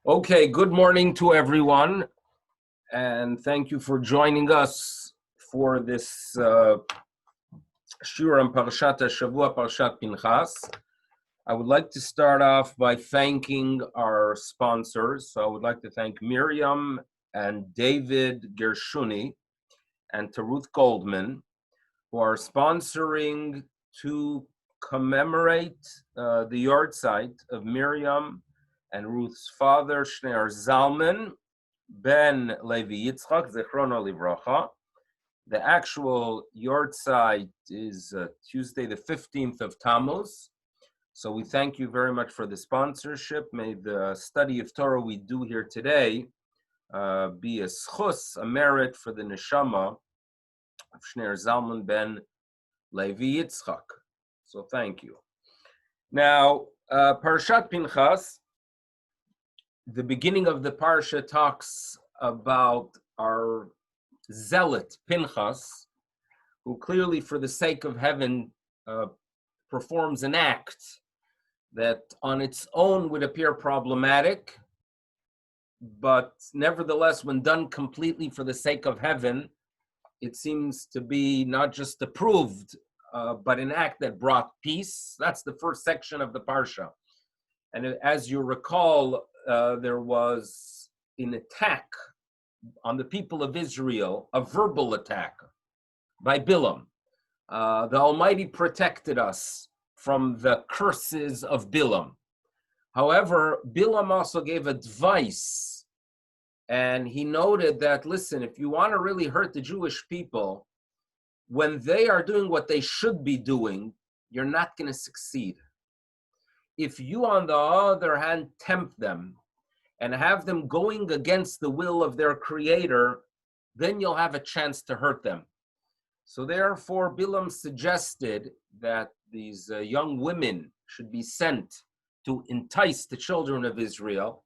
Okay, good morning to everyone, and thank you for joining us for this Shur on Pareshat Shavua, Pareshat Pinchas. I would like to start off by thanking our sponsors. So I would like to thank Miriam and David Gershuni and to Ruth Goldman, who are sponsoring to commemorate the yahrzeit of Miriam and Ruth's father, Shneir Zalman, Ben Levi Yitzchak, Zechrono Livracha. The actual yahrzeit is Tuesday, the 15th of Tammuz. So we thank you very much for the sponsorship. May the study of Torah we do here today be a schus, a merit for the neshama of Shneir Zalman Ben Levi Yitzchak. So thank you. Now, Pareshat Pinchas, the beginning of the parsha talks about our zealot Pinchas, who clearly, for the sake of heaven, performs an act that on its own would appear problematic, but nevertheless, when done completely for the sake of heaven, it seems to be not just approved, but an act that brought peace. That's the first section of the parsha. And as you recall, there was an attack on the people of Israel, a verbal attack by Bilam. The Almighty protected us from the curses of Bilam. However, Bilam also gave advice, and he noted that, listen, if you want to really hurt the Jewish people, when they are doing what they should be doing, you're not going to succeed. If you, on the other hand, tempt them and have them going against the will of their creator, then you'll have a chance to hurt them. So therefore, Bilam suggested that these young women should be sent to entice the children of Israel.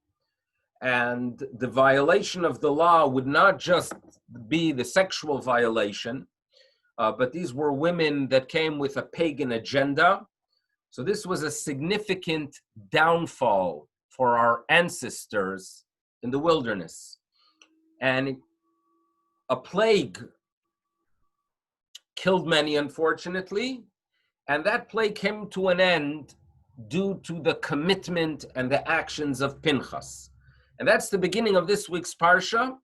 And the violation of the law would not just be the sexual violation, but these were women that came with a pagan agenda. So this was a significant downfall for our ancestors in the wilderness. And a plague killed many, unfortunately, and that plague came to an end due to the commitment and the actions of Pinchas. And that's the beginning of this week's parsha.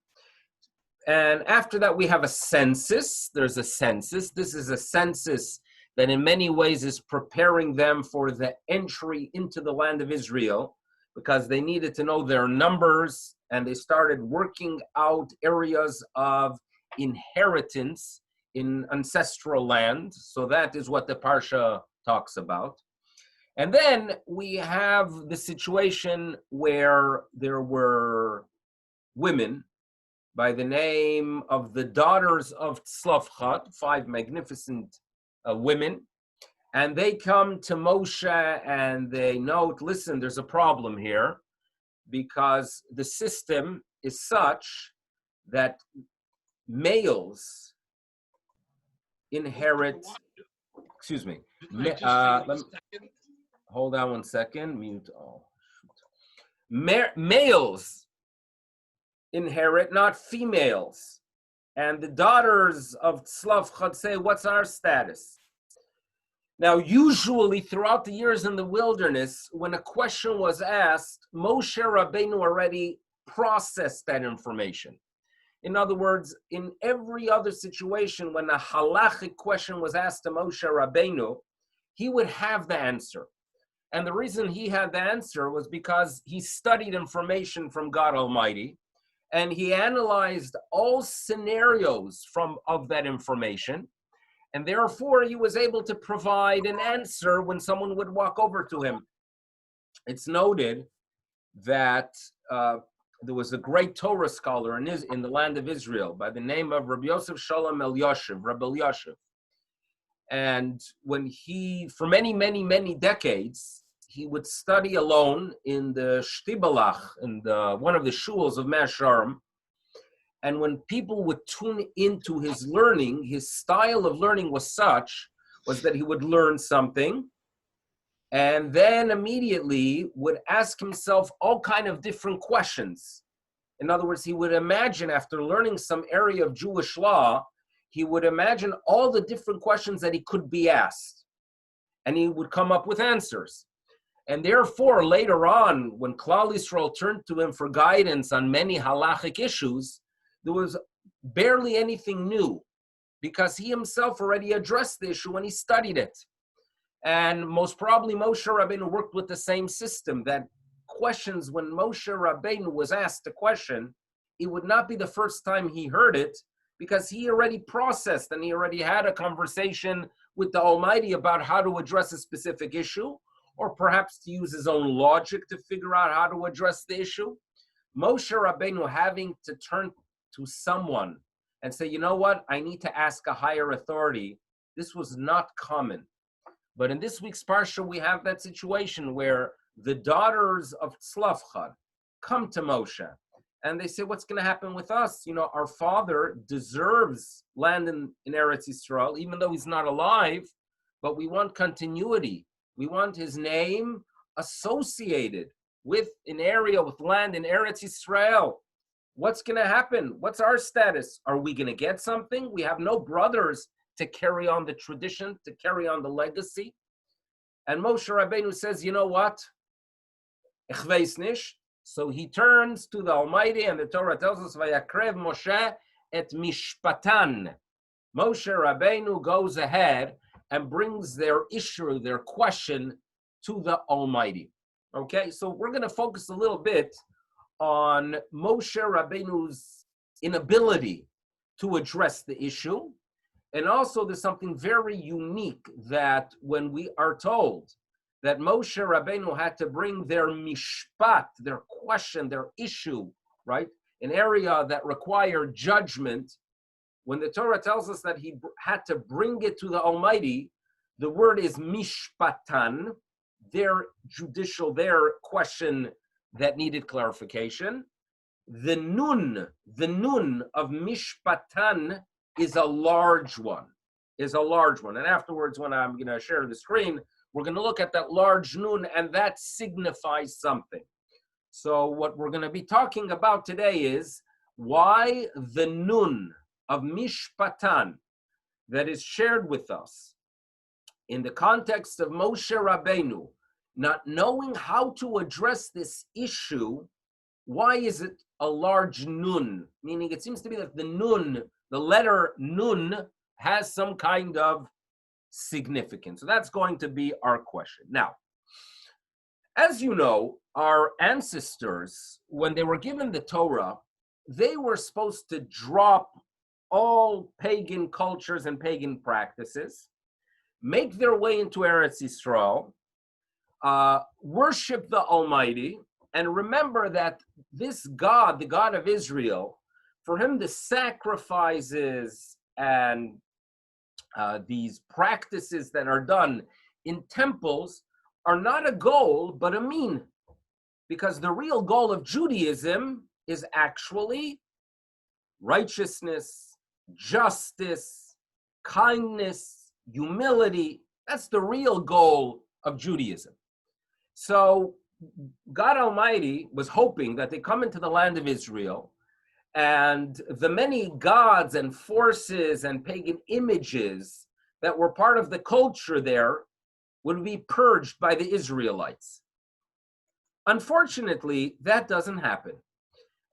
And after that, we have a census. There's a census. This is a census that in many ways is preparing them for the entry into the land of Israel, because they needed to know their numbers, and they started working out areas of inheritance in ancestral land. So that is what the parsha talks about. And then we have the situation where there were women by the name of the daughters of Tzlafchat, 5 magnificent women, and they come to Moshe and they note, listen, there's a problem here, because the system is such that males inherit, excuse me, hold on one second, mute all. Males inherit, not females. And the daughters of Tzlafchat say, what's our status? Now, usually throughout the years in the wilderness, when a question was asked, Moshe Rabbeinu already processed that information. In other words, in every other situation, when a halachic question was asked to Moshe Rabbeinu, he would have the answer. And the reason he had the answer was because he studied information from God Almighty, and he analyzed all scenarios of that information, and therefore he was able to provide an answer when someone would walk over to him. It's noted that there was a great Torah scholar in the land of Israel by the name of Rabbi Yosef Shalom Elyashiv, Rabbi Elyashiv. And when he, for many, many, many decades, he would study alone in the Shtibalach, in one of the shuls of Mea Shearim. And when people would tune into his learning, his style of learning was that he would learn something, and then immediately would ask himself all kind of different questions. In other words, he would imagine, after learning some area of Jewish law, he would imagine all the different questions that he could be asked, and he would come up with answers. And therefore, later on, when Klal Yisrael turned to him for guidance on many halachic issues, there was barely anything new, because he himself already addressed the issue when he studied it. And most probably Moshe Rabbeinu worked with the same system, that questions, when Moshe Rabbeinu was asked a question, it would not be the first time he heard it, because he already processed and he already had a conversation with the Almighty about how to address a specific issue, or perhaps to use his own logic to figure out how to address the issue. Moshe Rabbeinu having to turn to someone and say, you know what, I need to ask a higher authority, this was not common. But in this week's Parsha, we have that situation where the daughters of Tzlafchad come to Moshe and they say, what's going to happen with us? You know, our father deserves land in Eretz Yisrael, even though he's not alive, but we want continuity. We want his name associated with an area, with land in Eretz Yisrael. What's going to happen? What's our status? Are we going to get something? We have no brothers to carry on the tradition, to carry on the legacy. And Moshe Rabbeinu says, you know what? Ich weiß nicht. So he turns to the Almighty, and the Torah tells us, Vayakrev Moshe et mishpatan. Moshe Rabbeinu goes ahead and brings their issue, their question, to the Almighty. Okay, so we're going to focus a little bit on Moshe Rabbeinu's inability to address the issue. And also there's something very unique that when we are told that Moshe Rabbeinu had to bring their mishpat, their question, their issue, right, an area that required judgment, when the Torah tells us that he had to bring it to the Almighty, the word is mishpatan, their judicial, their question that needed clarification. The nun of mishpatan is a large one, And afterwards, when I'm going to share the screen, we're going to look at that large nun, and that signifies something. So what we're going to be talking about today is why the nun of mishpatan that is shared with us in the context of Moshe Rabbeinu, not knowing how to address this issue, why is it a large nun? Meaning it seems to be that the nun, the letter nun, has some kind of significance. So that's going to be our question. Now, as you know, our ancestors, when they were given the Torah, they were supposed to drop all pagan cultures and pagan practices, make their way into Eretz Yisrael, worship the Almighty, and remember that this God, the God of Israel, for him the sacrifices and these practices that are done in temples are not a goal, but a mean. Because the real goal of Judaism is actually righteousness, justice, kindness, humility. That's the real goal of Judaism. So God Almighty was hoping that they come into the land of Israel, and the many gods and forces and pagan images that were part of the culture there would be purged by the Israelites. Unfortunately, that doesn't happen.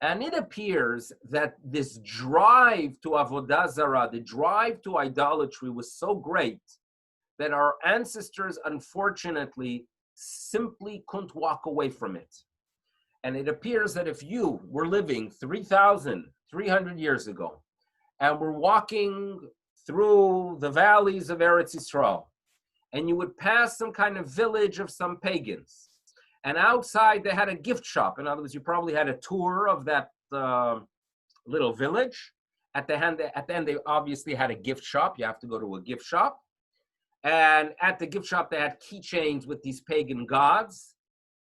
And it appears that this drive to Avodah Zarah, the drive to idolatry, was so great that our ancestors, unfortunately, simply couldn't walk away from it. And it appears that if you were living 3,300 years ago and were walking through the valleys of Eretz Yisrael, and you would pass some kind of village of some pagans, and outside they had a gift shop. In other words, you probably had a tour of that little village. At the end, they obviously had a gift shop. You have to go to a gift shop. And at the gift shop, they had keychains with these pagan gods.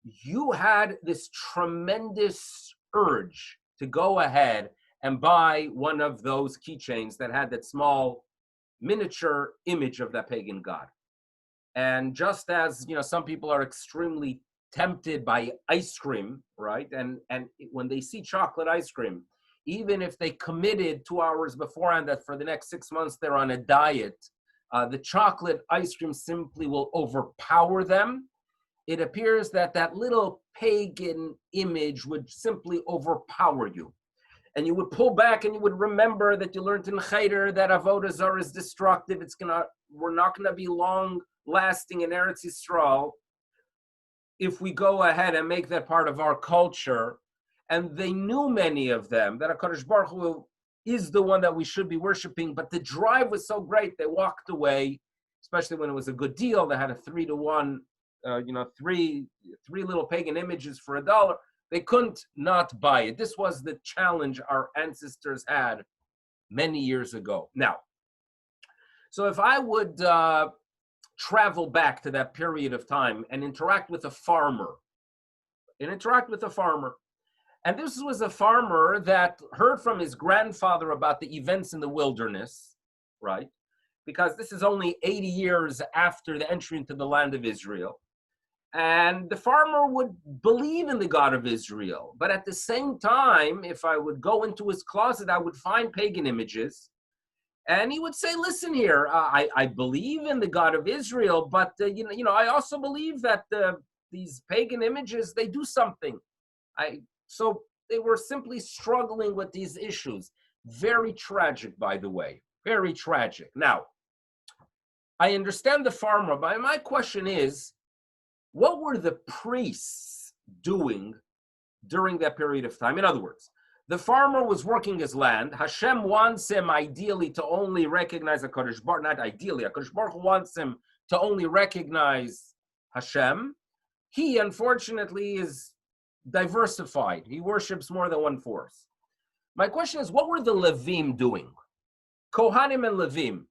You had this tremendous urge to go ahead and buy one of those keychains that had that small miniature image of that pagan god. And just as, some people are extremely tempted by ice cream, right? And when they see chocolate ice cream, even if they committed 2 hours beforehand that for the next 6 months they're on a diet, the chocolate ice cream simply will overpower them. It appears that that little pagan image would simply overpower you. And you would pull back and you would remember that you learned in Cheder that Avodah Zarah is destructive. We're not gonna be long lasting in Eretz Yisrael if we go ahead and make that part of our culture. And they knew, many of them, that HaKadosh Baruch Hu is the one that we should be worshiping, but the drive was so great, they walked away, especially when it was a good deal. They had a 3-to-1, three little pagan images for $1. They couldn't not buy it. This was the challenge our ancestors had many years ago. Now, so if I would travel back to that period of time and interact with a farmer, and this was a farmer that heard from his grandfather about the events in the wilderness, right? Because this is only 80 years after the entry into the land of Israel. And the farmer would believe in the God of Israel. But at the same time, if I would go into his closet, I would find pagan images. And he would say, listen here, I believe in the God of Israel, but I also believe that these pagan images, they do something. So they were simply struggling with these issues. Very tragic, by the way, very tragic. Now, I understand the farmer, but my question is, what were the priests doing during that period of time? In other words, the farmer was working his land. Hashem wants him ideally to only recognize HaKadosh Baruch, not ideally, HaKadosh Baruch wants him to only recognize Hashem. He, unfortunately, is diversified. He worships more than one force. My question is, what were the Levim doing? Kohanim and Levim.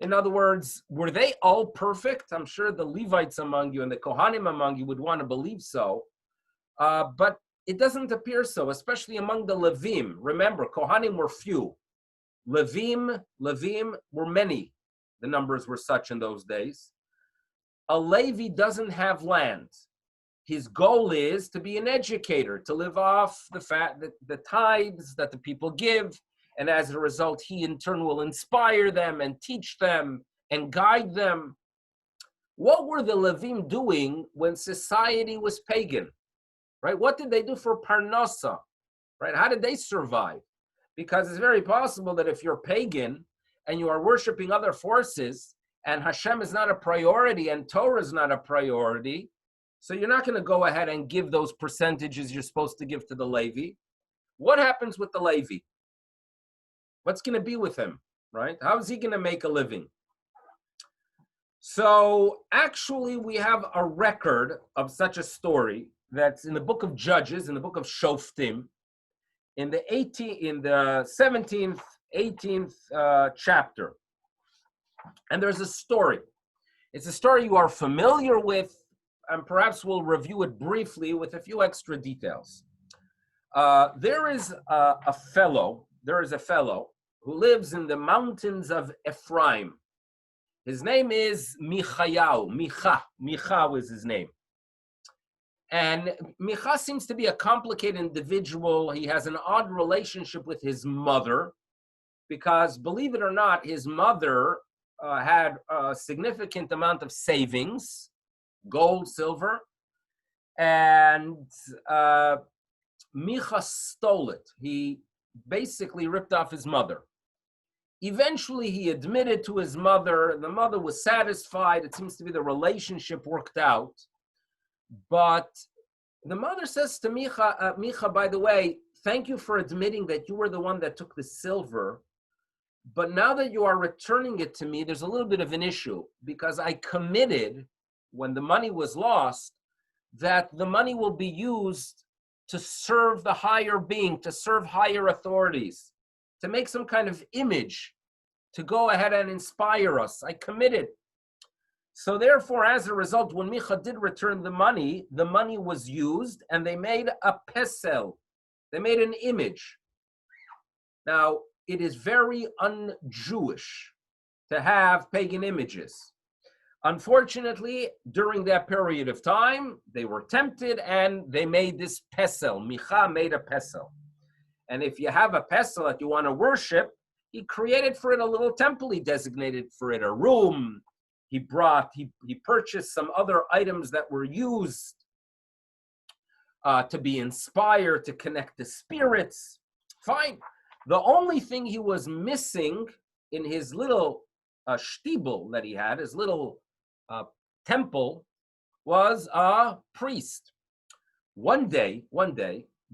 In other words, were they all perfect? I'm sure the Levites among you and the Kohanim among you would want to believe so. But it doesn't appear so, especially among the Levim. Remember, Kohanim were few. Levim were many. The numbers were such in those days. A Levi doesn't have land. His goal is to be an educator, to live off the tithes that the people give. And as a result, he in turn will inspire them and teach them and guide them. What were the Levim doing when society was pagan? Right? What did they do for Parnasa? Right? How did they survive? Because it's very possible that if you're pagan and you are worshiping other forces and Hashem is not a priority and Torah is not a priority, so you're not going to go ahead and give those percentages you're supposed to give to the Levi. What happens with the Levi? What's going to be with him, right? How is he going to make a living? So actually, we have a record of such a story that's in the book of Judges, in the book of Shoftim, in the 17th, 18th chapter. And there's a story. It's a story you are familiar with, and perhaps we'll review it briefly with a few extra details. There is a fellow who lives in the mountains of Ephraim. His name is Micha is his name. And Micha seems to be a complicated individual. He has an odd relationship with his mother because, believe it or not, his mother had a significant amount of savings, gold, silver, and Micha stole it. He basically ripped off his mother. Eventually, he admitted to his mother. The mother was satisfied. It seems to be the relationship worked out. But the mother says to Micha, Micha, by the way, thank you for admitting that you were the one that took the silver. But now that you are returning it to me, there's a little bit of an issue because I committed when the money was lost that the money will be used to serve the higher being, to serve higher authorities, to make some kind of image, to go ahead and inspire us. I committed. So therefore, as a result, when Micha did return the money was used and they made a pesel. They made an image. Now, it is very un-Jewish to have pagan images. Unfortunately, during that period of time, they were tempted and they made this pesel. Micha made a pesel. And if you have a pesel that you want to worship, he created for it a little temple. He designated for it a room. He purchased some other items that were used to be inspired, to connect the spirits. Fine. The only thing he was missing in his little shtibel that he had, his little temple, was a priest. One day,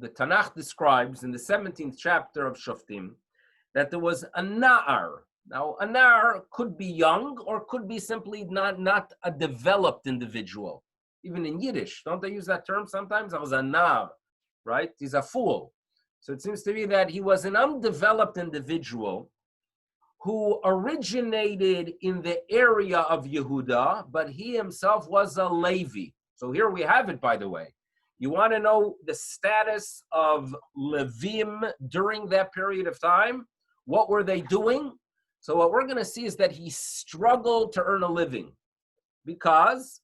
the Tanakh describes in the 17th chapter of Shoftim that there was a na'ar. Now, a na'ar could be young or could be simply not a developed individual. Even in Yiddish, don't they use that term sometimes? I was a na'ar, right? He's a fool. So it seems to me that he was an undeveloped individual who originated in the area of Yehuda, but he himself was a Levi. So here we have it, by the way. You want to know the status of Levim during that period of time? What were they doing? So what we're going to see is that he struggled to earn a living, because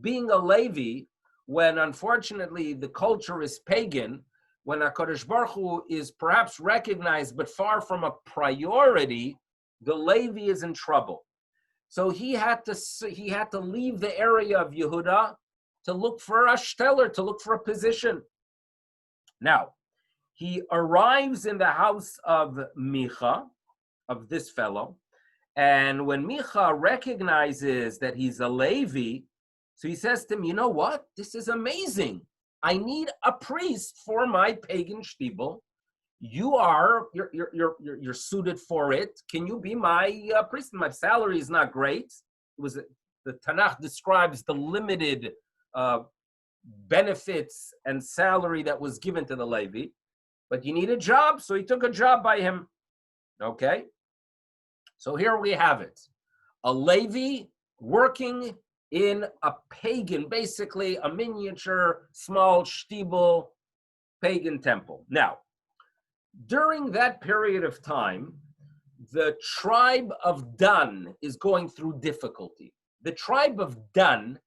being a Levi, when unfortunately the culture is pagan, when HaKadosh Baruch Hu is perhaps recognized but far from a priority, the Levi is in trouble. So he had to leave the area of Yehuda to look for a shteller, to look for a position. Now, he arrives in the house of Micha, of this fellow, and when Micha recognizes that he's a Levi, so he says to him, you know what? This is amazing. I need a priest for my pagan shtibel. You're suited for it. Can you be my priest? My salary is not great. The Tanakh describes the limited benefits and salary that was given to the Levi, but you need a job, so he took a job by him. Okay, so here we have it: a Levi working in a pagan, basically a miniature, small shtibel pagan temple. Now, during that period of time, the tribe of Dan is going through difficulty. The tribe of Dan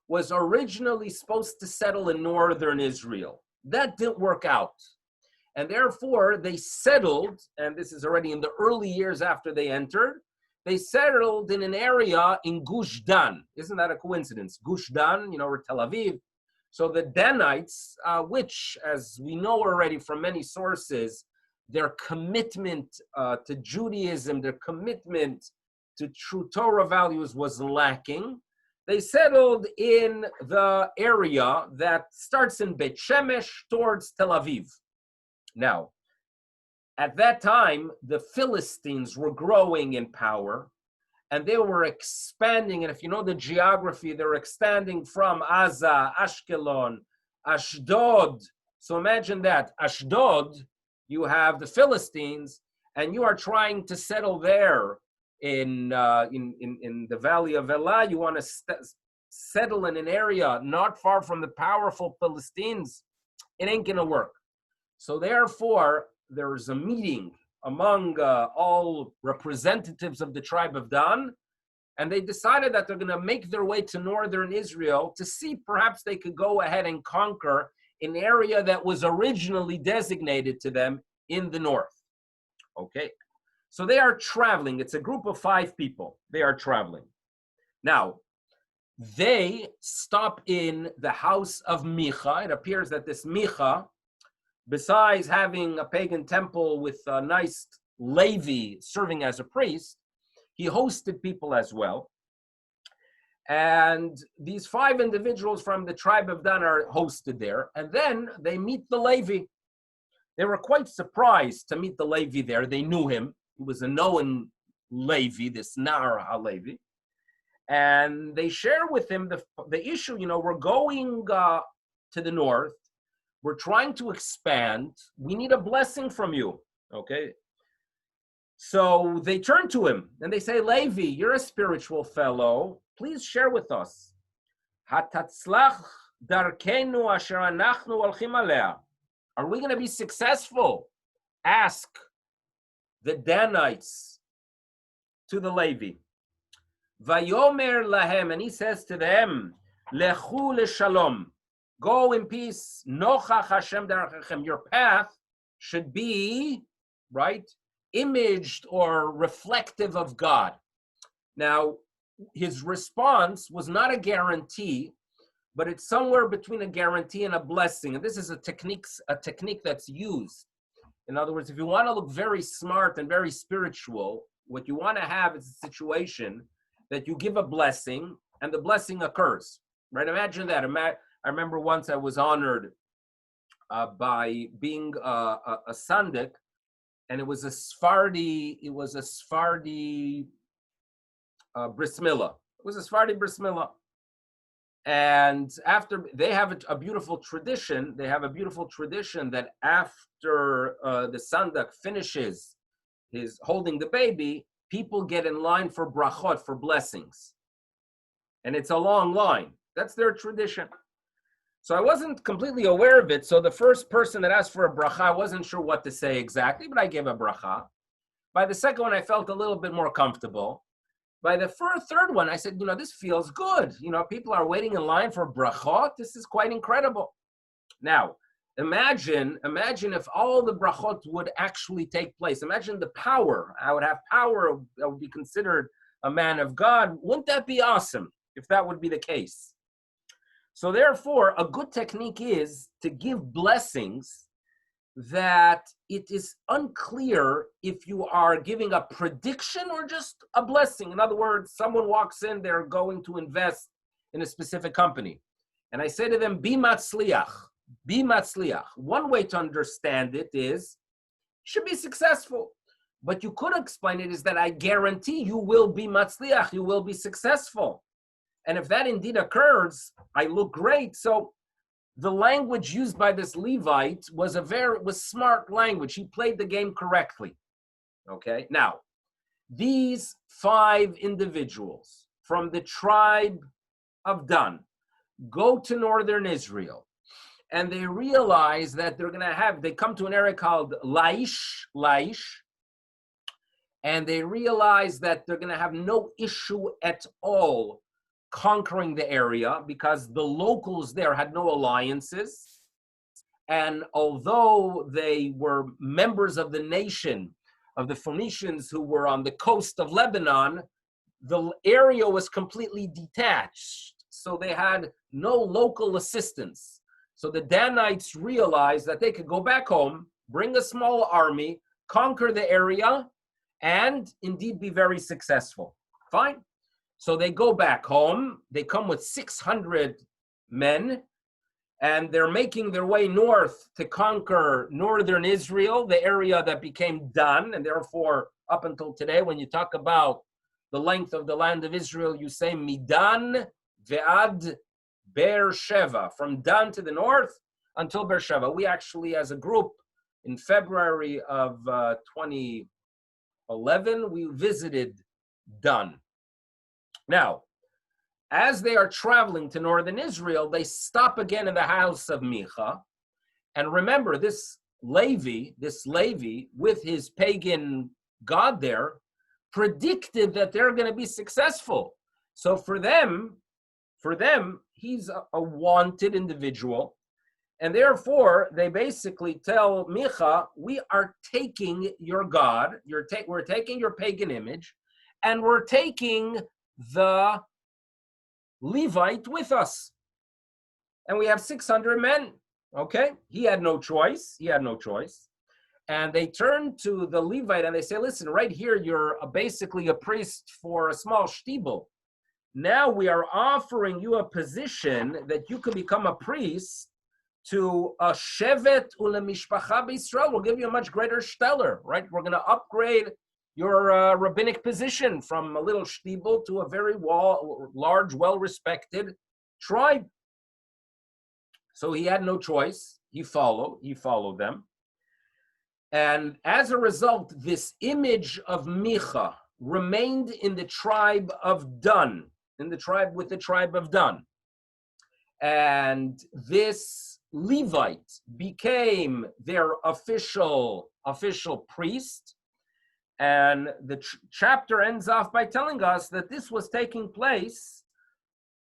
was originally supposed to settle in northern Israel. That didn't work out. And therefore, they settled, and this is already in the early years after they entered, they settled in an area in Gush Dan. Isn't that a coincidence? Gush Dan, or Tel Aviv. So the Danites, which, as we know already from many sources, their commitment to Judaism, their commitment to true Torah values was lacking. They settled in the area that starts in Beit Shemesh towards Tel Aviv. Now, at that time, the Philistines were growing in power, and they were expanding. And if you know the geography, they're expanding from Gaza, Ashkelon, Ashdod. So imagine that. Ashdod, you have the Philistines, and you are trying to settle there in the valley of Elah. You want to settle in an area not far from the powerful Philistines. It ain't going to work. So therefore, there's a meeting among all representatives of the tribe of Dan, and they decided that they're going to make their way to northern Israel to see perhaps they could go ahead and conquer an area that was originally designated to them in the north. Okay, so they are traveling. It's a group of 5 people. They are traveling. Now, they stop in the house of Micha. It appears that this Micha, besides having a pagan temple with a nice Levi serving as a priest, he hosted people as well. And these 5 individuals from the tribe of Dan are hosted there. And then they meet the Levi. They were quite surprised to meet the Levi there. They knew him. He was a known Levi, this Na'ar HaLevi. And they share with him the issue, we're going to the north. We're trying to expand. We need a blessing from you, okay? So they turn to him and they say, Levi, you're a spiritual fellow. Please share with us. Hatatzlach darkenu asher anachnu holchim alea. Are we going to be successful? Ask the Danites to the Levi. Vayomer lahem, and he says to them, Lechu leshalom, go in peace. Nochach Hashem derechechem, your path should be, right, imaged or reflective of God. Now, his response was not a guarantee, but it's somewhere between a guarantee and a blessing. And this is a technique that's used. In other words, if you want to look very smart and very spiritual, what you want to have is a situation that you give a blessing and the blessing occurs, right? Imagine that. I remember once I was honored by being a Sandik, and it was a Sephardi bris milah. It was a Sephardi bris milah. And after, they have a beautiful tradition. They have a beautiful tradition that after the sandak finishes his holding the baby, people get in line for brachot, for blessings. And it's a long line. That's their tradition. So I wasn't completely aware of it. So the first person that asked for a bracha, I wasn't sure what to say exactly, but I gave a bracha. By the second one, I felt a little bit more comfortable. By the third one, I said, this feels good. People are waiting in line for brachot. This is quite incredible. Now, imagine if all the brachot would actually take place. Imagine the power. I would have power. I would be considered a man of God. Wouldn't that be awesome if that would be the case? So therefore, a good technique is to give blessings that it is unclear if you are giving a prediction or just a blessing. In other words, someone walks in, they're going to invest in a specific company. And I say to them, be matzliach, be matzliach. One way to understand it is, should be successful. But you could explain it is that I guarantee you will be matzliach, you will be successful. And if that indeed occurs, I look great. So the language used by this Levite was smart language. He played the game correctly. Okay. Now, these 5 individuals from the tribe of Dan go to northern Israel, and they realize that they come to an area called Laish, and they realize that they're going to have no issue at all conquering the area because the locals there had no alliances. And although they were members of the nation of the Phoenicians who were on the coast of Lebanon, the area was completely detached. So they had no local assistance. So the Danites realized that they could go back home, bring a small army, conquer the area, and indeed be very successful. Fine. So they go back home, they come with 600 men, and they're making their way north to conquer northern Israel, the area that became Dan, and therefore, up until today, when you talk about the length of the land of Israel, you say Midan ve'ad Beersheva, from Dan to the north until Beersheva. We actually, as a group, in February of 2011, we visited Dan. Now, as they are traveling to northern Israel, they stop again in the house of Micha. And remember, this Levi, with his pagan god there, predicted that they're going to be successful. So for them, he's a wanted individual. And therefore, they basically tell Micha, we are taking your god, we're taking your pagan image, and we're taking the Levite with us. And we have 600 men. Okay? He had no choice. And they turn to the Levite and they say, listen, right here, you're basically a priest for a small shtibel. Now we are offering you a position that you can become a priest to a shevet ulemishpacha b'Yisrael. We'll give you a much greater stellar, right? We're going to upgrade your rabbinic position from a little shtibel to a very large, well-respected tribe. So he had no choice. He followed them. And as a result, this image of Micha remained in the tribe of Dan, with the tribe of Dan. And this Levite became their official priest. And the chapter ends off by telling us that this was taking place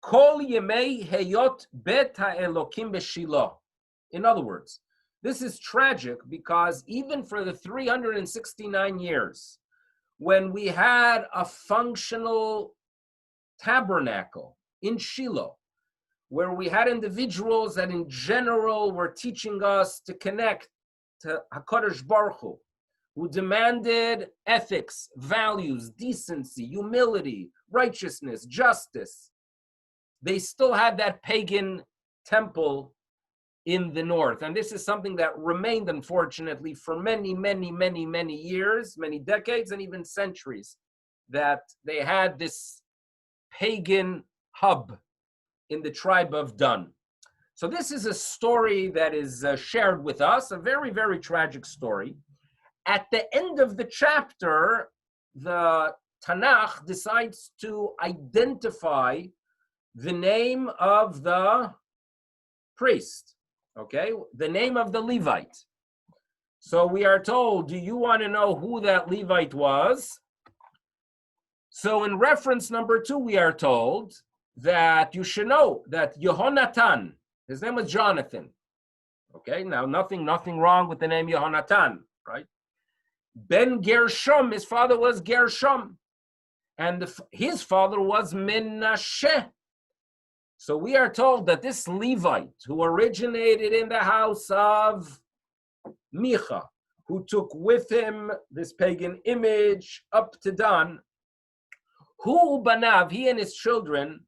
Kol Yemei Heyot Bet HaElokim B'Shiloh. In other words, this is tragic because even for the 369 years when we had a functional tabernacle in Shiloh, where we had individuals that in general were teaching us to connect to HaKadosh Baruch Hu, who demanded ethics, values, decency, humility, righteousness, justice, they still had that pagan temple in the north. And this is something that remained, unfortunately, for many, many, many, many years, many decades, and even centuries, that they had this pagan hub in the tribe of Dan. So this is a story that is shared with us, a very, very tragic story. At the end of the chapter, the Tanakh decides to identify the name of the priest, okay? The name of the Levite. So we are told, do you want to know who that Levite was? So in reference number 2, we are told that you should know that Yehonatan, his name was Jonathan. Okay, now nothing wrong with the name Yehonatan, right? Ben Gershom, his father was Gershom, and his father was Menashe. So we are told that this Levite, who originated in the house of Micha, who took with him this pagan image up to Dan, who banav, he and his children,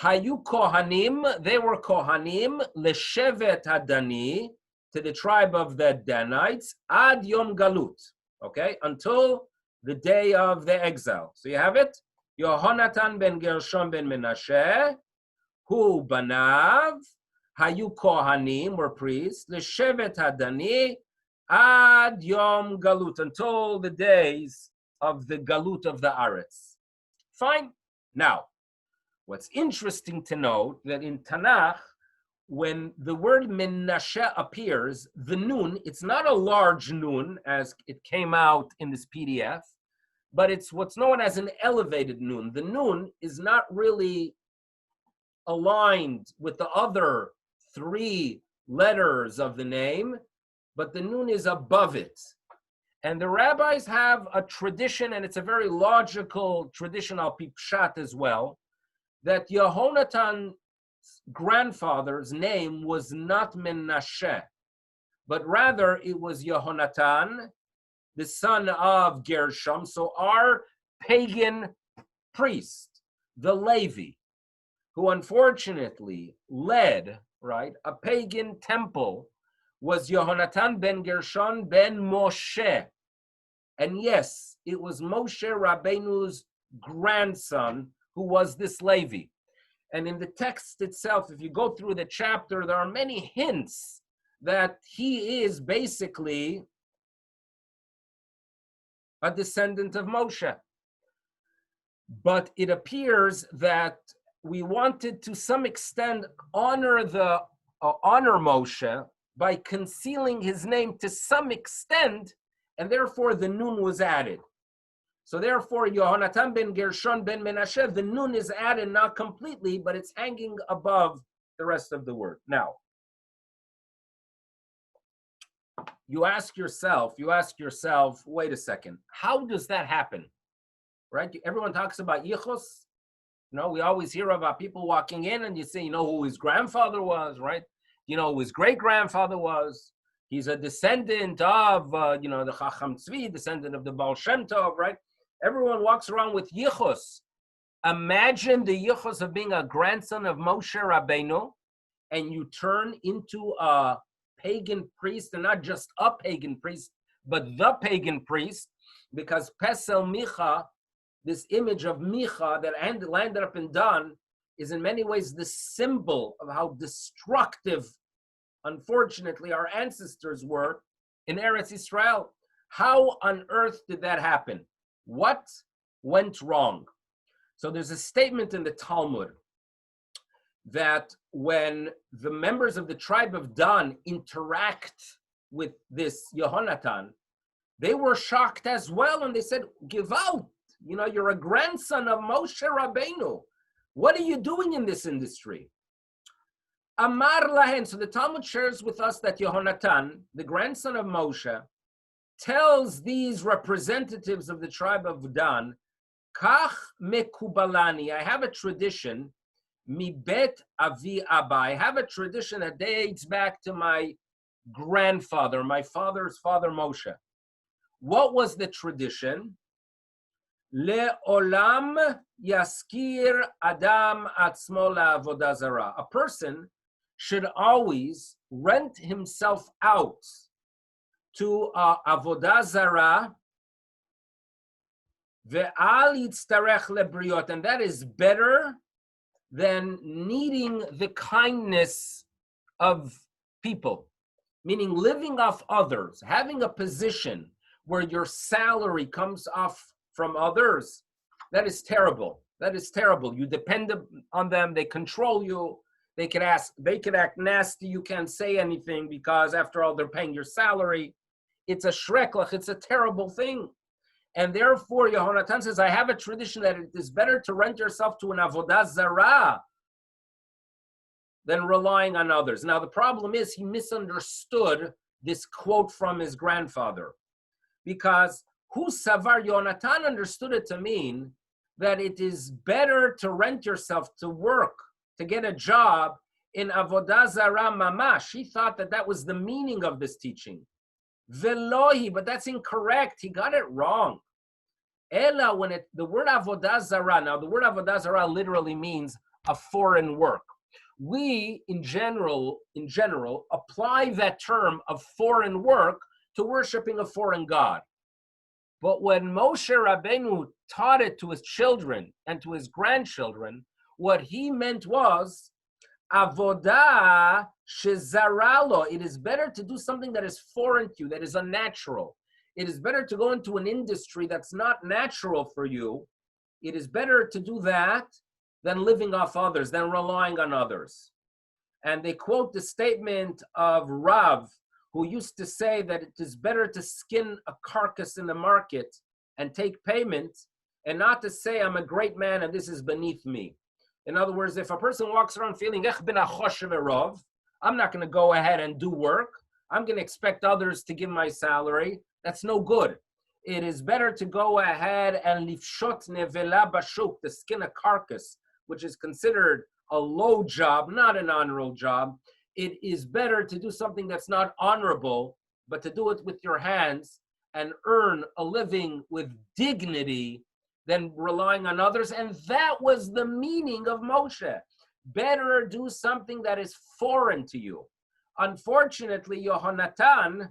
hayu kohanim, they were kohanim, leshevet hadani, to the tribe of the Danites, ad yom galut, okay, until the day of the exile. So you have it, Yehonatan ben Gershom ben Menashe, who banav, hayu kohanim, were priests, leshevet hadani, ad yom galut, until the days of the galut of the Aretz. Fine. Now, what's interesting to note that in Tanakh, when the word Menashe appears, the nun, it's not a large nun as it came out in this PDF, but it's what's known as an elevated nun. The nun is not really aligned with the other 3 letters of the name, but the nun is above it. And the rabbis have a tradition, and it's a very logical tradition, al pi pshat as well, that Yehonatan's grandfather's name was not Menashe, but rather it was Yehonatan, the son of Gershom. So our pagan priest, the Levi, who unfortunately led, right, a pagan temple, was Yehonatan ben Gershon ben Moshe. And yes, it was Moshe Rabbeinu's grandson who was this Levi. And in the text itself, if you go through the chapter, there are many hints that he is basically a descendant of Moshe. But it appears that we wanted to some extent honor Moshe by concealing his name to some extent, and therefore the nun was added. So therefore, Yehonatan ben Gershon ben Menashe, the nun is added not completely, but it's hanging above the rest of the word. Now, you ask yourself, wait a second, how does that happen? Right? Everyone talks about yichus. You know, we always hear about people walking in and you say, you know who his grandfather was, right? You know who his great-grandfather was. He's a descendant of, the Chacham Tzvi, descendant of the Baal Shem Tov, right? Everyone walks around with yichus. Imagine the yichus of being a grandson of Moshe Rabbeinu, and you turn into a pagan priest, and not just a pagan priest, but the pagan priest, because Pesel Micha, this image of Micha that landed up in Dan, is in many ways the symbol of how destructive, unfortunately, our ancestors were in Eretz Yisrael. How on earth did that happen? What went wrong? So there's a statement in the Talmud that when the members of the tribe of Dan interact with this Yehonatan, they were shocked as well, and they said, give out. You know, you're a grandson of Moshe Rabbeinu. What are you doing in this industry? Amar lahen. So the Talmud shares with us that Yehonatan, the grandson of Moshe, tells these representatives of the tribe of Dan, Kach mekubalani. I have a tradition, mi bet avi abba. I have a tradition that dates back to my grandfather, my father's father Moshe. What was the tradition? Le'olam yaskir adam atzmo la'avodah zarah. A person should always rent himself out to avodah zarah, ve'al yitztarech lebriot, and that is better than needing the kindness of people, meaning living off others, having a position where your salary comes off from others. That is terrible. That is terrible. You depend on them. They control you. They could act nasty. You can't say anything because after all, they're paying your salary. It's a shreklach. It's a terrible thing. And therefore, Yehonatan says, I have a tradition that it is better to rent yourself to an avodah zarah than relying on others. Now, the problem is he misunderstood this quote from his grandfather, because Savar Yonatan understood it to mean that it is better to rent yourself to work, to get a job in avodah zarah mamash. He thought that that was the meaning of this teaching. Velohi, but that's incorrect. He got it wrong. Ela, the word avodah zarah, now the word avodah zarah literally means a foreign work. We, in general, apply that term of foreign work to worshiping a foreign god. But when Moshe Rabbeinu taught it to his children and to his grandchildren, what he meant was avodah shezaralo. It is better to do something that is foreign to you, that is unnatural. It is better to go into an industry that's not natural for you. It is better to do that than living off others, than relying on others. And they quote the statement of Rav, who used to say that it is better to skin a carcass in the market and take payment, and not to say I'm a great man and this is beneath me. In other words, if a person walks around feeling, I'm not going to go ahead and do work. I'm going to expect others to give my salary. That's no good. It is better to go ahead and lifshot nevela bashuk, to skin a carcass, which is considered a low job, not an honorable job. It is better to do something that's not honorable, but to do it with your hands and earn a living with dignity than relying on others. And that was the meaning of Moshe. Better do something that is foreign to you. Unfortunately, Yehonatan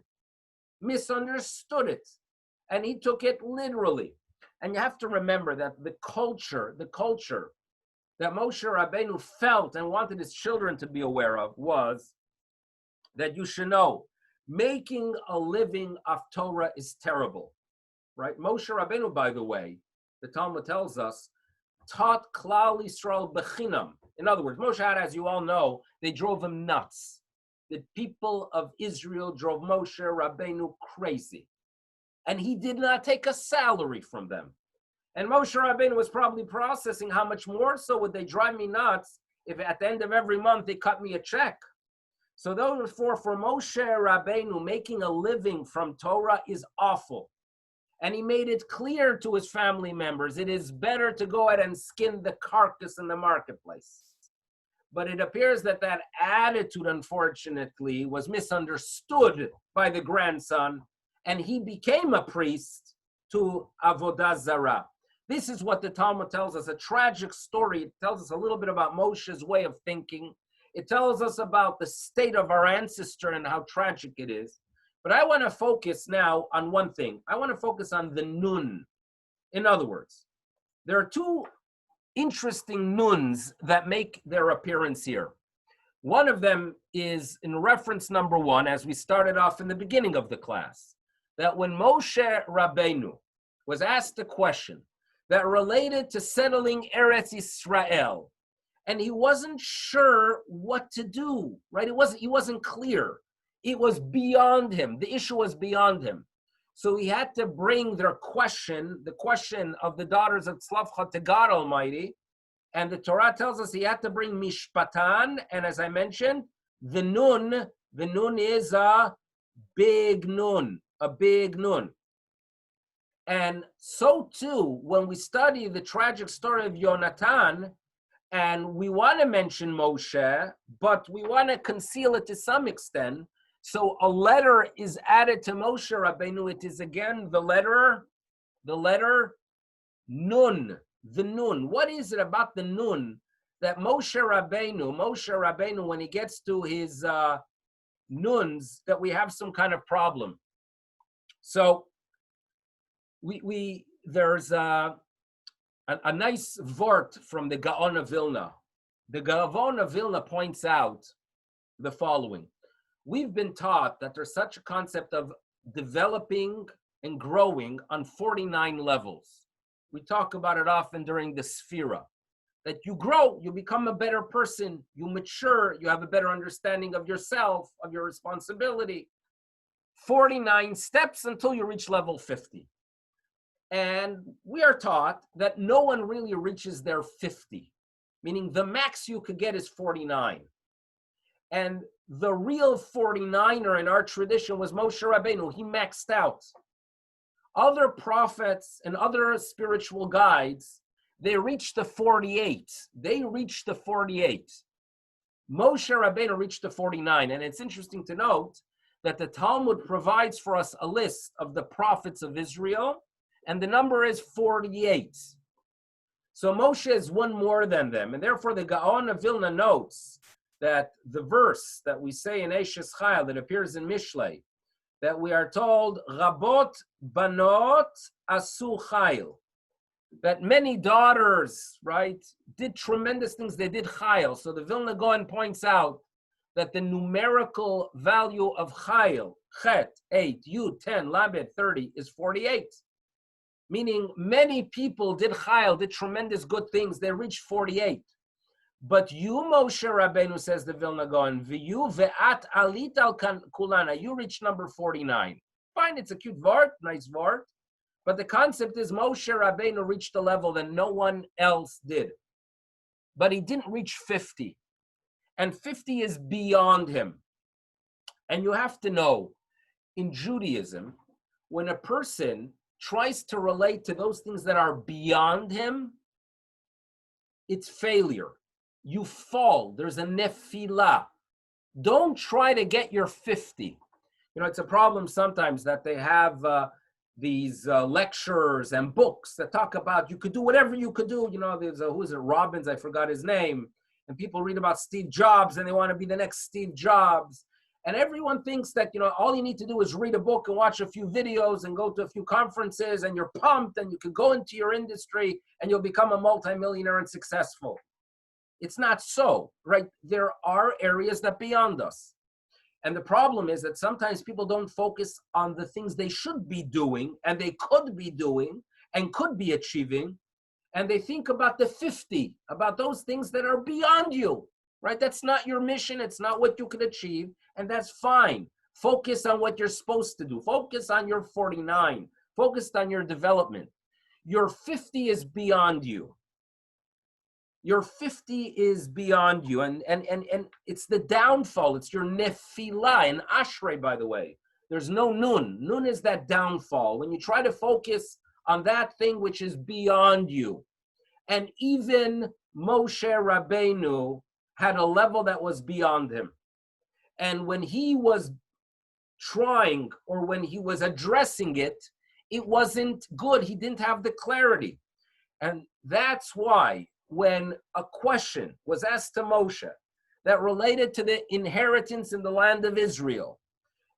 misunderstood it, and he took it literally. And you have to remember that the culture that Moshe Rabbeinu felt and wanted his children to be aware of was that you should know, making a living off Torah is terrible, right? Moshe Rabbeinu, by the way, the Talmud tells us, taught Klal Yisrael bechinam. In other words, Moshe had, as you all know, they drove him nuts. The people of Israel drove Moshe Rabbeinu crazy. And he did not take a salary from them. And Moshe Rabbeinu was probably processing how much more so would they drive me nuts if at the end of every month they cut me a check. So therefore, for Moshe Rabbeinu, making a living from Torah is awful. And he made it clear to his family members, it is better to go ahead and skin the carcass in the marketplace. But it appears that that attitude, unfortunately, was misunderstood by the grandson, and he became a priest to Avodah Zarah. This is what the Talmud tells us, a tragic story. It tells us a little bit about Moshe's way of thinking. It tells us about the state of our ancestor and how tragic it is. But I want to focus now on one thing. I want to focus on the nun. In other words, there are two interesting nuns that make their appearance here. One of them is in reference number 1, as we started off in the beginning of the class, that when Moshe Rabbeinu was asked a question that related to settling Eretz Yisrael, and he wasn't sure what to do, right? He wasn't clear. It was beyond him. The issue was beyond him. So he had to bring their question, the question of the daughters of Tzlavcha to God Almighty. And the Torah tells us he had to bring mishpatan. And as I mentioned, the nun is a big nun, a big nun. And so too, when we study the tragic story of Yonatan, and we want to mention Moshe, but we want to conceal it to some extent. So a letter is added to Moshe Rabbeinu. It is again the letter Nun, the Nun. What is it about the Nun that Moshe Rabbeinu, when he gets to his Nuns, that we have some kind of problem? So there's a nice vort from the Gaon of Vilna. The Gaon of Vilna points out the following. We've been taught that there's such a concept of developing and growing on 49 levels. We talk about it often during the Sphira, that you grow, you become a better person, you mature, you have a better understanding of yourself, of your responsibility. 49 steps until you reach level 50. And we are taught that no one really reaches their 50, meaning the max you could get is 49. And the real 49er in our tradition was Moshe Rabbeinu. He maxed out. Other prophets and other spiritual guides, they reached the 48. Moshe Rabbeinu reached the 49. And it's interesting to note that the Talmud provides for us a list of the prophets of Israel, and the number is 48. So Moshe is one more than them. And therefore the Gaon of Vilna notes that the verse that we say in Eishes Chayil that appears in Mishlei, that we are told, Rabot Banot Asu Chayil, that many daughters, right, did tremendous things. They did Chayil. So the Vilna Gaon points out that the numerical value of Chayil, Chet, 8, Yud, 10, Lamed, 30, is 48. Meaning many people did Chayil, did tremendous good things. They reached 48. But you, Moshe Rabbeinu, says the Vilna Gaon, V'yu ve'at alit al kulana, you reach number 49. Fine, it's a cute vort, nice vort. But the concept is Moshe Rabbeinu reached a level that no one else did. But he didn't reach 50. And 50 is beyond him. And you have to know, in Judaism, when a person tries to relate to those things that are beyond him, it's failure. You fall. There's a nefilah. Don't try to get your 50. You know, it's a problem sometimes that they have these lectures and books that talk about you could do whatever you could do. You know, there's who is it, Robbins, I forgot his name. And people read about Steve Jobs and they want to be the next Steve Jobs. And everyone thinks that, you know, all you need to do is read a book and watch a few videos and go to a few conferences and you're pumped and you can go into your industry and you'll become a multimillionaire and successful. It's not so, right? There are areas that beyond us. And the problem is that sometimes people don't focus on the things they should be doing and they could be doing and could be achieving. And they think about the 50, about those things that are beyond you, right? That's not your mission. It's not what you could achieve. And that's fine. Focus on what you're supposed to do. Focus on your 49. Focus on your development. Your 50 is beyond you. Your 50 is beyond you. And it's the downfall. It's your nefilah. And ashrei, by the way, there's no nun. Nun is that downfall. When you try to focus on that thing which is beyond you. And even Moshe Rabbeinu had a level that was beyond him. And when he was trying or when he was addressing it, it wasn't good. He didn't have the clarity. And that's why when a question was asked to Moshe that related to the inheritance in the land of Israel,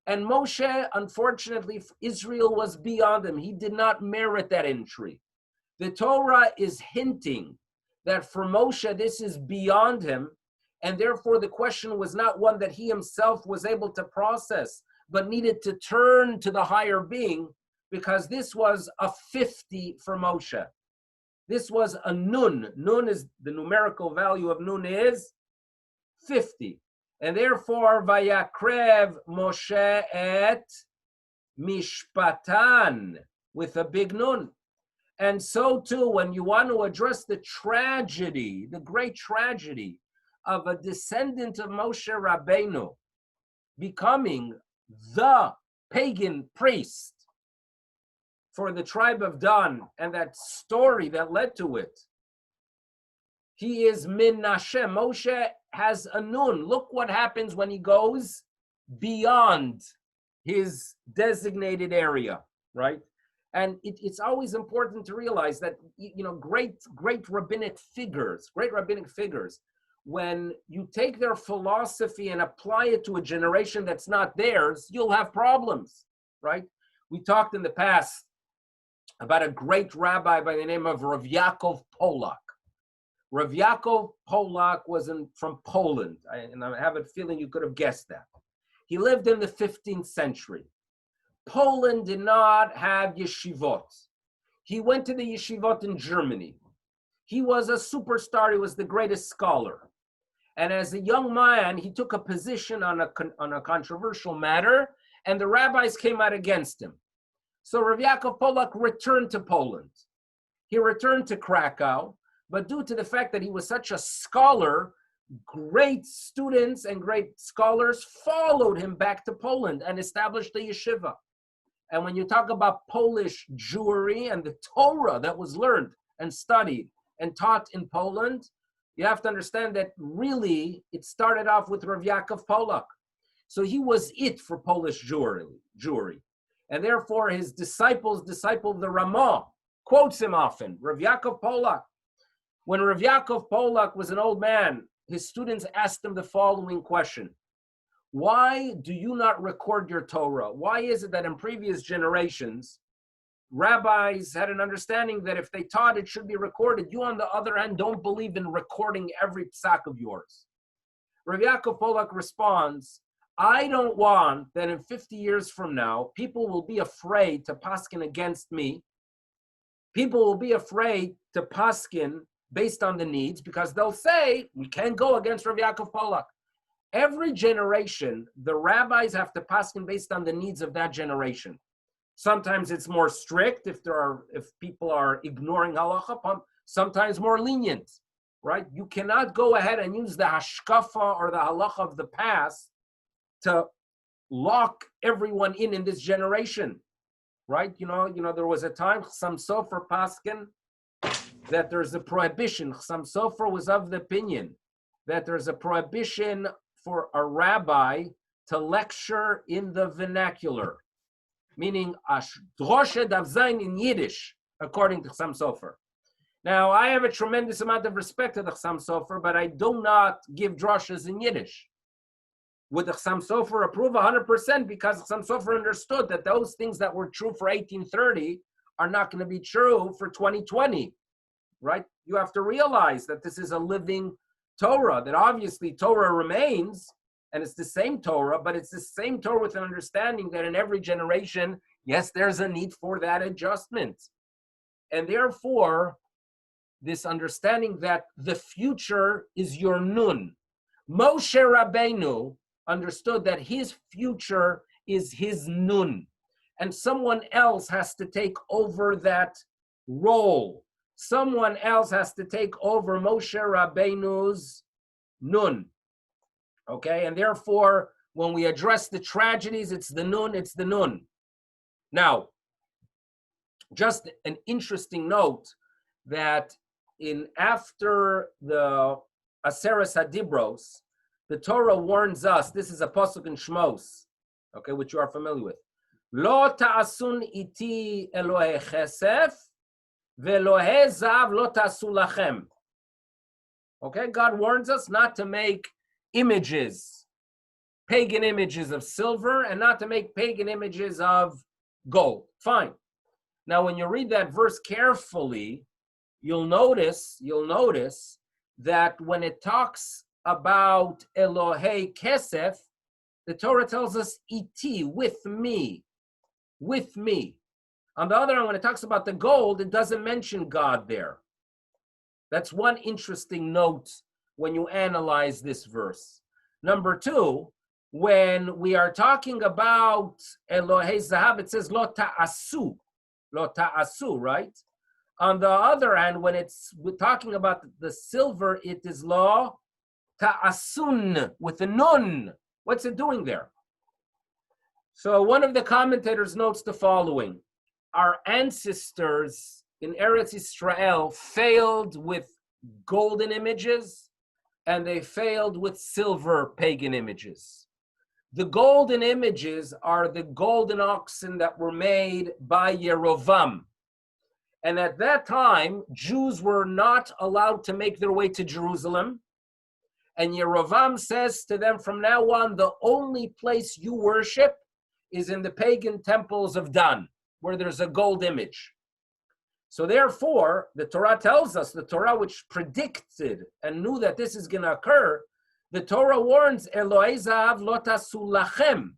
and Moshe, unfortunately, Israel was beyond him. He did not merit that entry. The Torah is hinting that for Moshe, this is beyond him. And therefore, the question was not one that he himself was able to process, but needed to turn to the higher being, because this was a 50 for Moshe. This was a nun. Nun is, the numerical value of nun is 50. And therefore, Vayakrev Moshe et Mishpatan, with a big nun. And so too, when you want to address the tragedy, the great tragedy of a descendant of Moshe Rabbeinu becoming the pagan priest for the tribe of Dan, and that story that led to it, he is Menashe. Moshe has a nun. Look what happens when he goes beyond his designated area, right? And it's always important to realize that, great rabbinic figures, when you take their philosophy and apply it to a generation that's not theirs, you'll have problems, right? We talked in the past about a great rabbi by the name of Rav Yaakov Polak. Rav Yaakov Polak was from Poland, and I have a feeling you could have guessed that. He lived in the 15th century. Poland did not have yeshivot. He went to the yeshivot in Germany. He was a superstar. He was the greatest scholar. And as a young man, he took a position on a controversial matter, and the rabbis came out against him. So Rav Yaakov Polak returned to Poland. He returned to Krakow, but due to the fact that he was such a scholar, great students and great scholars followed him back to Poland and established a yeshiva. And when you talk about Polish Jewry and the Torah that was learned and studied and taught in Poland, you have to understand that really it started off with Rav Yaakov Polak. So he was it for Polish Jewry. And therefore his disciple, the Ramah, quotes him often, Rav Yaakov Polak. When Rav Yaakov Polak was an old man, his students asked him the following question: why do you not record your Torah? Why is it that in previous generations, rabbis had an understanding that if they taught, it should be recorded? You, on the other hand, don't believe in recording every psak of yours. Rav Yaakov Polak responds, I don't want that in 50 years from now, people will be afraid to paskin against me. People will be afraid to paskin based on the needs, because they'll say, we can't go against Rav Yaakov Polak. Every generation, the rabbis have to paskin based on the needs of that generation. Sometimes it's more strict if people are ignoring halacha, sometimes more lenient, right? You cannot go ahead and use the hashkafa or the halacha of the past to lock everyone in this generation, right? You know, there was a time, Chassam Sofer paskin, that there's a prohibition. Chassam Sofer was of the opinion that there's a prohibition for a rabbi to lecture in the vernacular, meaning droshe dav zayin in Yiddish, according to Chassam Sofer. Now, I have a tremendous amount of respect to the Chassam Sofer, but I do not give droshes in Yiddish. Would the Chassam Sofer approve 100%? Because Chassam Sofer understood that those things that were true for 1830 are not going to be true for 2020, right? You have to realize that this is a living Torah, that obviously Torah remains, and it's the same Torah, but it's the same Torah with an understanding that in every generation, yes, there's a need for that adjustment. And therefore, this understanding that the future is your nun. Moshe Rabbeinu understood that his future is his nun, and someone else has to take over that role. Someone else has to take over Moshe Rabbeinu's nun. Okay, and therefore, when we address the tragedies, it's the nun. Now, just an interesting note that after the Aseres Hadibros, the Torah warns us, this is a pasuk in Shmos, okay, which you are familiar with. Lo ta'asun iti Elohe chesef, ve'Elohe zav lo ta'asu lachem. Okay, God warns us not to make images, pagan images of silver, and not to make pagan images of gold. Fine. Now, when you read that verse carefully, you'll notice that when it talks about Elohei Kesef, the Torah tells us iti, with me. On the other hand, when it talks about the gold, it doesn't mention God there. That's one interesting note when you analyze this verse. Number two, when we are talking about Elohei Zahav, it says lo ta'asu, right? On the other hand, when we're talking about the silver, it is lo ta'asun with a nun. What's it doing there? So one of the commentators notes the following: our ancestors in Eretz Israel failed with golden images and they failed with silver pagan images. The golden images are the golden oxen that were made by Yerovam. And at that time, Jews were not allowed to make their way to Jerusalem. And Yerovam says to them, from now on, the only place you worship is in the pagan temples of Dan, where there's a gold image. So therefore, the Torah tells us, the Torah which predicted and knew that this is going to occur, the Torah warns, Elohei Zahav lo tasu lachem.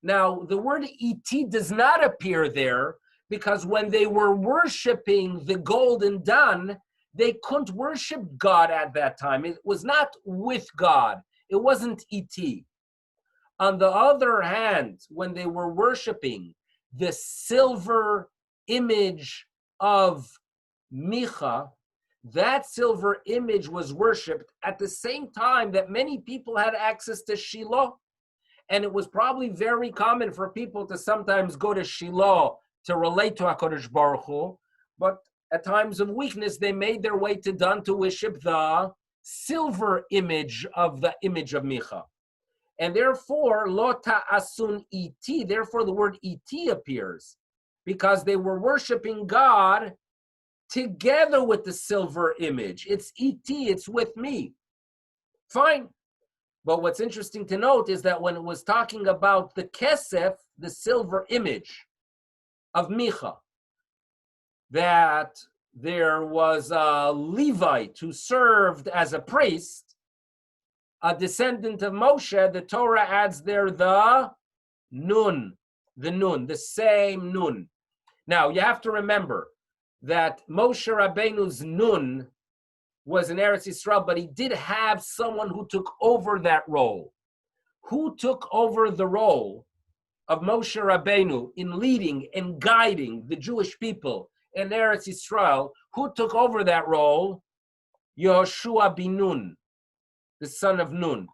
Now, the word iti does not appear there because when they were worshiping the golden Dan, they couldn't worship God at that time. It was not with God. It wasn't iti. On the other hand, when they were worshiping the silver image of Micha, that silver image was worshipped at the same time that many people had access to Shiloh. And it was probably very common for people to sometimes go to Shiloh to relate to HaKadosh Baruch Hu, but at times of weakness, they made their way to Dan to worship the silver image of Micha. And therefore, lo ta'asun iti, therefore the word iti appears, because they were worshiping God together with the silver image. It's iti, it's with me. Fine. But what's interesting to note is that when it was talking about the kesef, the silver image of Micha, that there was a Levite who served as a priest, a descendant of Moshe, the Torah adds there the nun, the same nun. Now, you have to remember that Moshe Rabbeinu's nun was in Eretz Yisrael, but he did have someone who took over that role. Who took over the role of Moshe Rabbeinu in leading and guiding the Jewish people in Eretz Yisrael? Who took over that role? Yehoshua bin Nun, the son of Nun.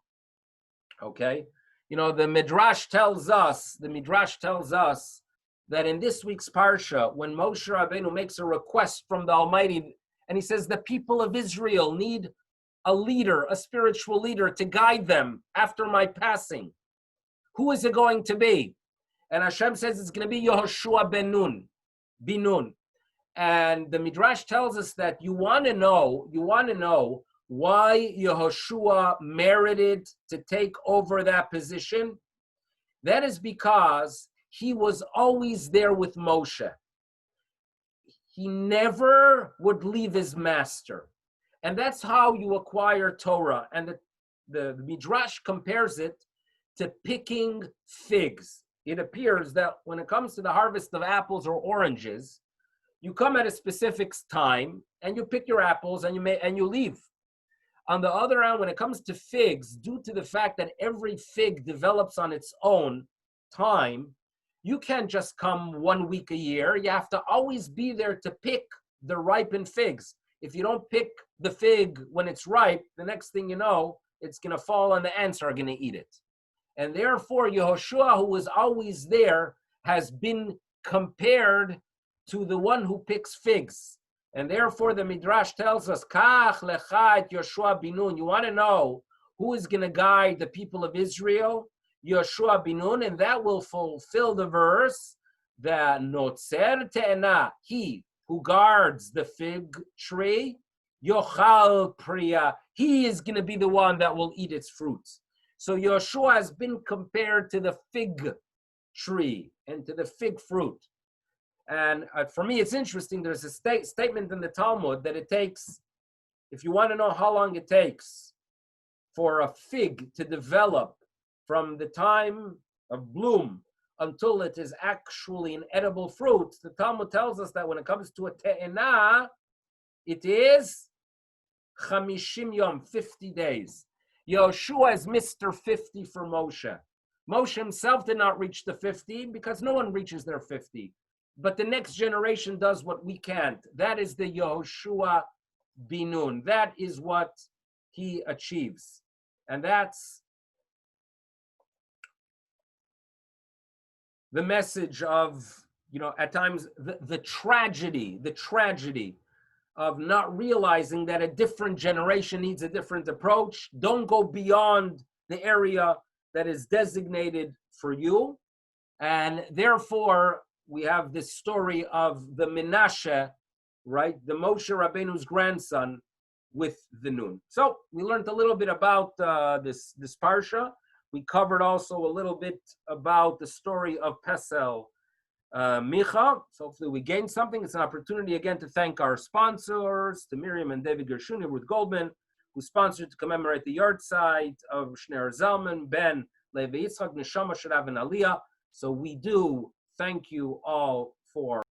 Okay? You know, the Midrash tells us that in this week's Parsha, when Moshe Rabbeinu makes a request from the Almighty, and he says the people of Israel need a leader, a spiritual leader to guide them after my passing. Who is it going to be? And Hashem says it's going to be Yehoshua ben Nun. And the Midrash tells us that you want to know why Yehoshua merited to take over that position. That is because he was always there with Moshe. He never would leave his master. And that's how you acquire Torah. And the Midrash compares it to picking figs. It appears that when it comes to the harvest of apples or oranges, you come at a specific time and you pick your apples and you leave. On the other hand, when it comes to figs, due to the fact that every fig develops on its own time, you can't just come 1 week a year. You have to always be there to pick the ripened figs. If you don't pick the fig when it's ripe, the next thing you know, it's going to fall and the ants are going to eat it. And therefore, Yehoshua, who was always there, has been compared to the one who picks figs. And therefore, the Midrash tells us, Kach lecha et Yehoshua bin Nun. You want to know who is going to guide the people of Israel? Yehoshua bin Nun, and that will fulfill the verse, the Notzer Te'ena, he who guards the fig tree, Yochal Priya, he is going to be the one that will eat its fruits. So Yehoshua has been compared to the fig tree and to the fig fruit. And for me, it's interesting. There's a statement in the Talmud that it takes, if you want to know how long it takes for a fig to develop from the time of bloom until it is actually an edible fruit, the Talmud tells us that when it comes to a te'ena, it is 50 yom, 50 days. Yehoshua is Mr. 50 for Moshe. Moshe himself did not reach the 50 because no one reaches their 50. But the next generation does what we can't. That is the Yehoshua Binun. That is what he achieves. And that's the message of, at times the tragedy of not realizing that a different generation needs a different approach. Don't go beyond the area that is designated for you. And therefore, we have this story of the Menashe, right? The Moshe Rabbeinu's grandson with the Nun. So we learned a little bit about this parsha. We covered also a little bit about the story of Pesel Micha. So hopefully we gained something. It's an opportunity again to thank our sponsors, to Miriam and David Gershuni, Ruth Goldman, who sponsored to commemorate the yahrzeit of Shneir Zalman, Ben Levi Yitzchak, Neshama should have an Aliyah. So we do thank you all for